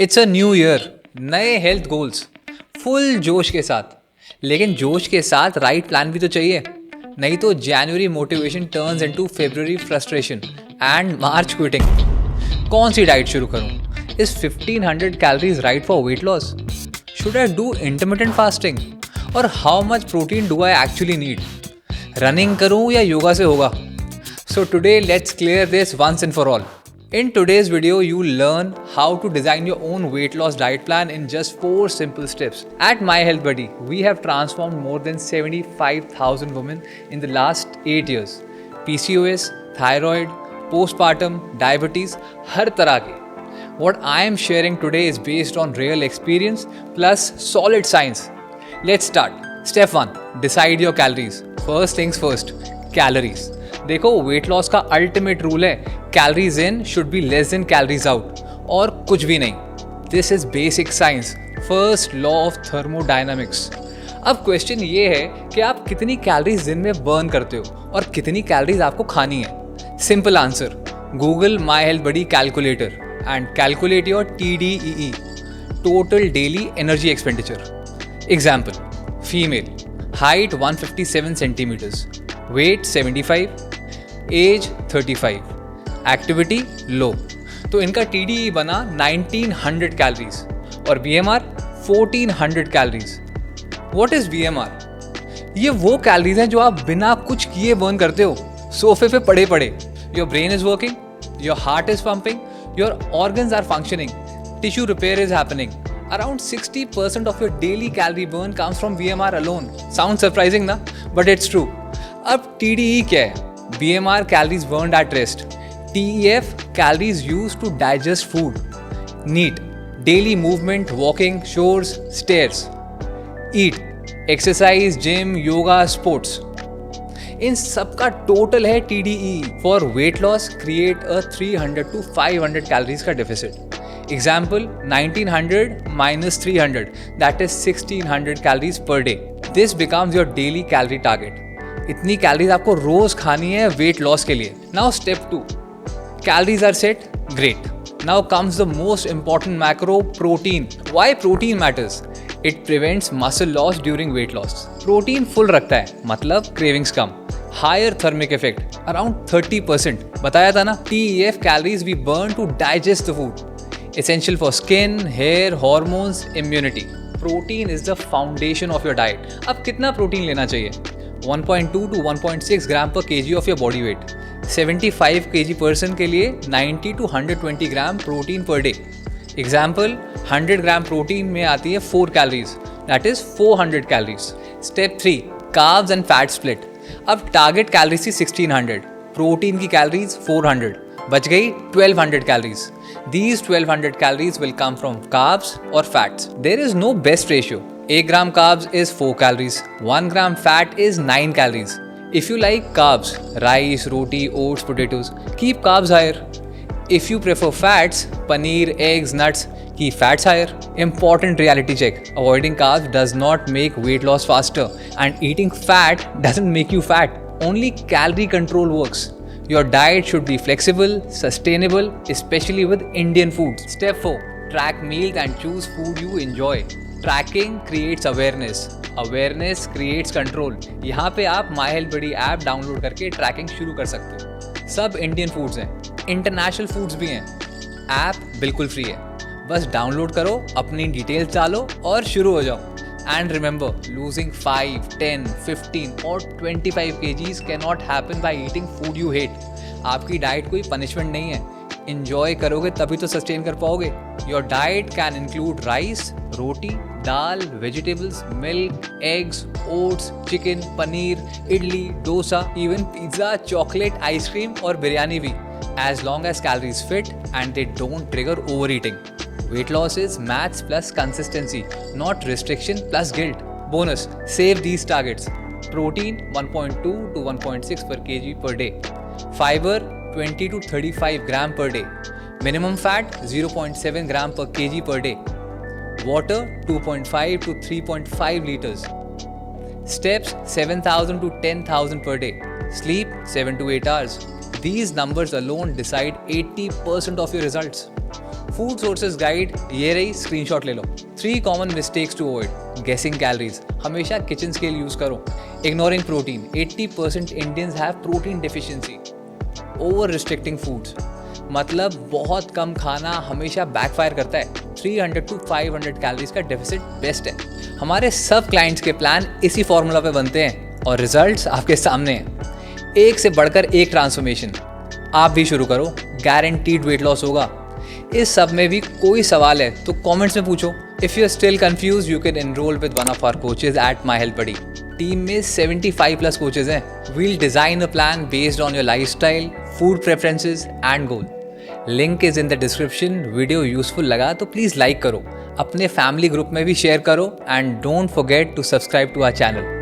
It's a new year, नए health goals, full जोश के साथ। लेकिन जोश के साथ राइट प्लान भी तो चाहिए, नहीं तो January motivation turns into February frustration and March quitting. कौन सी डाइट शुरू करूं? Is 1500 calories right for weight loss? Should I do intermittent fasting? और how much protein do I actually need? Running करूं या योगा से होगा? So today let's clear this once and for all. In today's video, you'll learn how to design your own weight loss diet plan in just 4 simple steps. At My Health Buddy, we have transformed more than 75,000 women in the last 8 years. PCOS, thyroid, postpartum, diabetes, हर तरह के. What I am sharing today is based on real experience plus solid science. Let's start. Step 1. Decide your calories. First things first. Calories. देखो, weight loss का ultimate rule है calories in should be less than calories out, और कुछ भी नहीं. This is basic science, first law of thermodynamics. अब question ये है कि आप कितनी कैलोरीज दिन में बर्न करते हो और कितनी कैलोरीज आपको खानी है. Simple answer, Google my health buddy calculator and calculate your TDEE, total daily energy expenditure. Example, female, height 157 centimetres, weight 75, age 35, activity low. तो इनका TDE बना 1900 कैलोरीज और BMR 1400 calories. What is BMR? ये वो calories हैं जो आप बिना कुछ किए बर्न करते हो, सोफे पे पड़े पड़े. Your brain is working, your heart is pumping, your organs are functioning, tissue repair is happening. Around 60% of your daily calorie burn comes from BMR alone. Sounds surprising ना? But it's true. अब TDE क्या है? BMR calories burned at rest. TEF calories used to digest food. NEAT daily movement, walking, chores, stairs. EAT exercise, gym, yoga, sports. इन सबका total है TDE. For weight loss, create a 300 to 500 calories का deficit. Example, 1900 minus 300, that is 1600 calories per day. This becomes your daily calorie target. इतनी calories आपको रोज खानी है weight loss के लिए. Now step 2, calories are set, great. Now comes the most important macro, protein. Why protein matters? It prevents muscle loss during weight loss. Protein full रखता है, मतलब क्रेविंग्स कम, हायर थर्मिक इफेक्ट अराउंड 30%. बताया था ना, TEF calories we burn to digest the food, essential for skin, hair, hormones, immunity. Protein is the foundation of your diet. अब कितना protein लेना चाहिए? 1.2 to 1.6 ग्राम पर kg of your body weight. 75 kg person के लिए 90 to 120 gram protein per day. Example, 100 gram protein में आती है 4 calories, that is 400 calories. Step 3, carbs and fat split. अब टारगेट कैलोरीज थी 1600, प्रोटीन की कैलोरीज 400, बच गई 1200 calories. These 1200 calories will come from carbs or fats. There is no best ratio. 1 gram carbs is 4 calories. 1 gram fat is 9 calories. If you like carbs, rice, roti, oats, potatoes, keep carbs higher. If you prefer fats, paneer, eggs, nuts, keep fats higher. Important reality check. Avoiding carbs does not make weight loss faster, and eating fat doesn't make you fat. Only calorie control works. Your diet should be flexible, sustainable, especially with Indian foods. Step 4, track meals and choose food you enjoy. Tracking creates awareness. Awareness creates control. यहाँ पे आप My Health Buddy app download करके trekking शुरू कर सकते हो. सब Indian foods हैं, इंटरनेशनल फूड्स भी हैं. ऐप बिल्कुल फ्री है, बस डाउनलोड करो, अपनी डिटेल्स डालो और शुरू हो जाओ. And remember, losing 5, 10, 15 or 25 kgs cannot happen by eating food you hate. आपकी डाइट कोई पनिशमेंट नहीं है, इंजॉय करोगे तभी तो सस्टेन कर पाओगे. Your diet can include rice, roti, dal, vegetables, milk, eggs, oats, chicken, paneer, idli, dosa, even pizza, chocolate, ice cream और बिरयानी भी, as long as calories fit and they don't trigger overeating. Weight loss is maths plus consistency, not restriction plus guilt. Bonus, save these targets. Protein 1.2 to 1.6 per kg per day. Fiber 20 to 35 gram per day. Minimum fat 0.7 gram per kg per day. Water 2.5 to 3.5 liters. Steps 7,000 to 10,000 per day. Sleep 7 to 8 hours. These numbers alone decide 80% of your results. Food sources guide ये रही, screenshot ले लो। 3 common mistakes to avoid. गेसिंग calories, हमेशा kitchen scale use करो। Ignoring protein, 80% Indians have protein deficiency. Over restricting foods, मतलब बहुत कम खाना हमेशा बैकफायर करता है। 300 to 500 कैलोरीज का डेफिसिट बेस्ट है। हमारे सब क्लाइंट्स के प्लान इसी फॉर्मूला पे बनते हैं और रिजल्ट्स आपके सामने हैं। एक से बढ़कर एक ट्रांसफॉर्मेशन। आप भी शुरू करो, गारंटीड वेट लॉस होगा। इस सब में भी कोई सवाल है तो कमेंट्स में पूछो। If you are still confuse you can enroll with one of our coaches at my health buddy. Team में 75+ कोचेज हैं। We'll design a plan based on your lifestyle, food preferences and goal. Link is in the description. Video useful लगा तो please like करो, अपने family group में भी share करो and don't forget to subscribe to our channel.